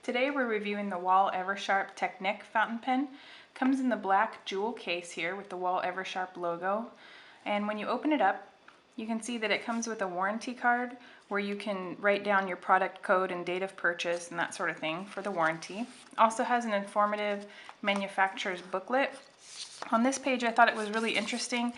Today we're reviewing the Wahl-Eversharp Technik fountain pen. Comes in the black jewel case here with the Wahl-Eversharp logo. And when you open it up, you can see that it comes with a warranty card where you can write down your product code and date of purchase and that sort of thing for the warranty. Also has an informative manufacturer's booklet. On this page I thought it was really interesting.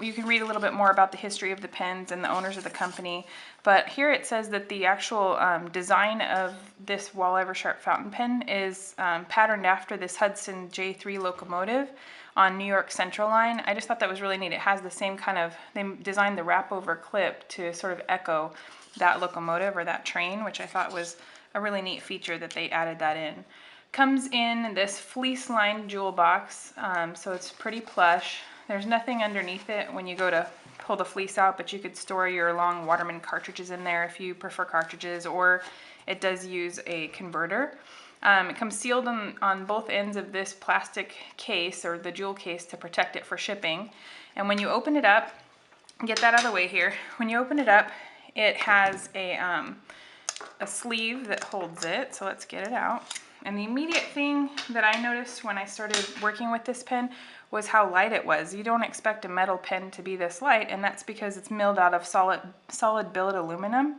You can read a little bit more about the history of the pens and the owners of the company, but here it says that the actual design of this Wahl-Eversharp fountain pen is patterned after this Hudson J3 locomotive on New York Central line. I just thought that was really neat. It has the same kind of, they designed the wrap over clip to sort of echo that locomotive or that train, which I thought was a really neat feature that they added that in. Comes in this fleece lined jewel box, so it's pretty plush. There's nothing underneath it when you go to pull the fleece out, but you could store your long Waterman cartridges in there if you prefer cartridges, or it does use a converter. It comes sealed on both ends of this plastic case, or the jewel case, to protect it for shipping. And when you open it up, get that out of the way here. When you open it up, it has a sleeve that holds it, so let's get it out. And the immediate thing that I noticed when I started working with this pen was how light it was. You don't expect a metal pen to be this light, and that's because it's milled out of solid billet aluminum.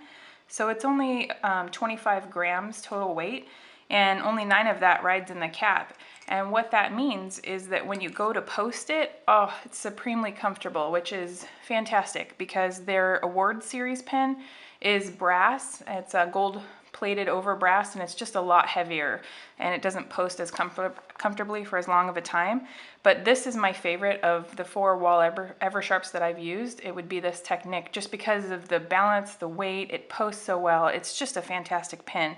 So it's only 25 grams total weight, and only 9 of that rides in the cap. And what that means is that when you go to post it, oh, it's supremely comfortable, which is fantastic because their award series pen is brass. It's a gold plated over brass, and it's just a lot heavier, and it doesn't post as comfortably for as long of a time. But this is my favorite of the 4 Wahl-Eversharps that I've used. It would be this Technik, just because of the balance, the weight, it posts so well. It's just a fantastic pen.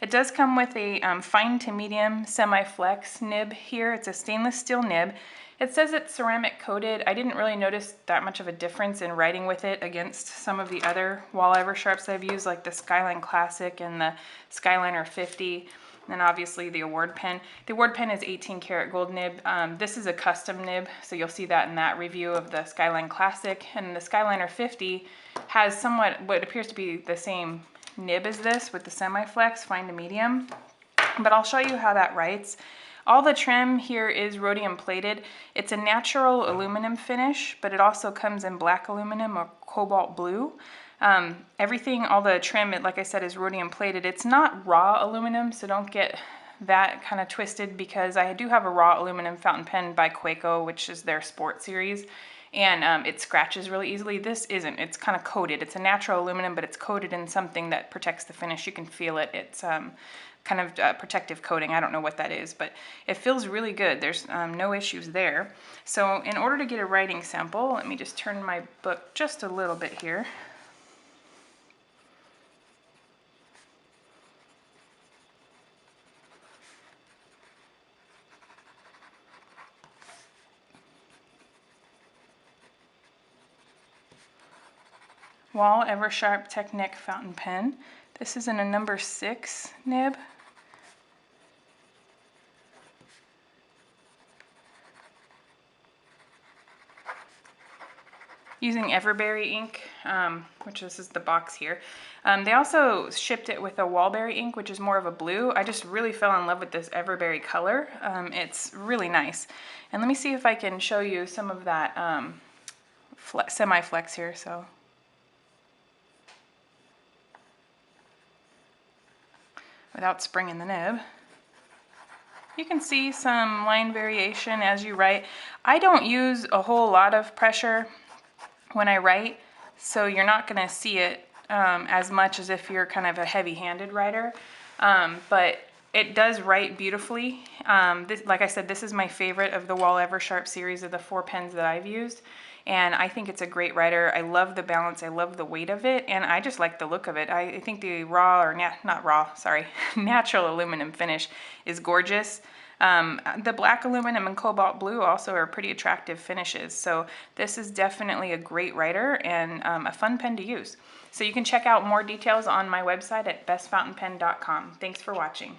It does come with a fine to medium semi-flex nib here. It's a stainless steel nib. It says it's ceramic coated. I didn't really notice that much of a difference in writing with it against some of the other Wahl-Eversharps I've used, like the Skyline Classic and the Skyliner 50, and obviously the Award pen. The Award pen is 18 karat gold nib. This is a custom nib, so you'll see that in that review of the Skyline Classic. And the Skyliner 50 has somewhat what appears to be the same nib as this with the semi-flex, fine to medium. But I'll show you how that writes. All the trim here is rhodium plated. It's a natural aluminum finish, but it also comes in black aluminum or cobalt blue. Everything, all the trim, like I said, is rhodium plated. It's not raw aluminum, so don't get that kind of twisted, because I do have a raw aluminum fountain pen by Quaco, which is their sport series, and it scratches really easily. This isn't. It's kind of coated. It's a natural aluminum, but it's coated in something that protects the finish. You can feel it. It's kind of protective coating. I don't know what that is, but it feels really good. There's no issues there. So in order to get a writing sample, let me just turn my book just a little bit here. Wahl-Eversharp Technik fountain pen. This is in a number 6 nib. Using Everberry ink, which this is the box here. They also shipped it with a Walberry ink, which is more of a blue. I just really fell in love with this Everberry color. It's really nice. And let me see if I can show you some of that semi-flex here. So, without springing the nib, you can see some line variation as you write. I don't use a whole lot of pressure when I write, so you're not going to see it as much as if you're kind of a heavy-handed writer, but it does write beautifully. Like I said, this is my favorite of the Wahl-Eversharp series of the 4 pens that I've used, and I think it's a great writer. I love the balance, I love the weight of it, and I just like the look of it. I think the natural aluminum finish is gorgeous. The black aluminum and cobalt blue also are pretty attractive finishes, so this is definitely a great writer and a fun pen to use. So you can check out more details on my website at bestfountainpen.com. Thanks for watching.